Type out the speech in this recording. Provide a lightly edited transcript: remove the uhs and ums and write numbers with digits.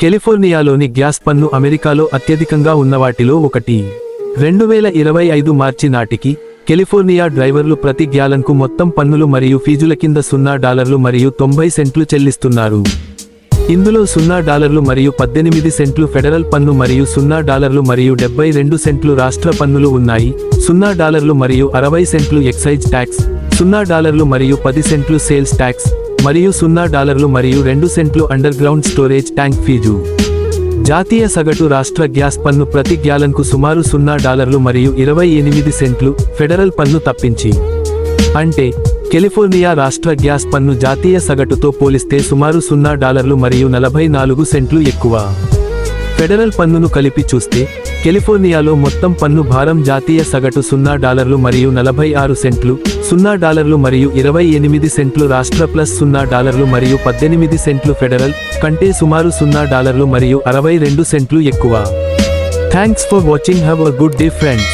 కాలిఫోర్నియాలోని gas పన్ను అమెరికాలో అత్యధికంగా ఉన్నవాటిలో ఒకటి. 2025 మార్చి నాటికి కాలిఫోర్నియా డ్రైవర్లు ప్రతి గ్యాలన్కు మొత్తం పన్నులు మరియు ఫీజుల కింద $0 మరియు 90 సెంట్లు చెల్లిస్తున్నారు. ఇందులో $0 మరియు 18 సెంట్లు ఫెడరల్ పన్ను మరియు $0 మరియు 72 సెంట్లు రాష్ట్ర పన్నులు ఉన్నాయి. $0 మరియు 60 సెంట్లు ఎక్సైజ్ ట్యాక్స్, $0 మరియు 10 సెంట్లు సేల్స్ ట్యాక్స్ మరియు $0 మరియు 2 సెంట్లు underground storage tank fee. జాతీయ సగటు రాష్ట్ర గ్యాస్ పన్ను ప్రతి గ్యాలన్కు సుమారు $0 మరియు 28 సెంట్లు ఫెడరల్ పన్ను తప్పించి. అంటే కాలిఫోర్నియా రాష్ట్ర గ్యాస్ పన్ను జాతీయ సగటుతో పోలిస్తే సుమారు $0 మరియు 44 సెంట్లు ఎక్కువ. ఫెడరల్ పన్నును కలిపి చూస్తే కాలిఫోర్నియాలో మొత్తం పన్ను భారం జాతీయ సగటు $0 మరియు 46 సెంట్లు, $0 మరియు 28 సెంట్లు రాష్ట్ర ప్లస్ $0 మరియు 18 సెంట్లు ఫెడరల్ కంటే సుమారు $0 మరియు 62 సెంట్లు ఎక్కువ. Thanks for watching. Have a good day friends.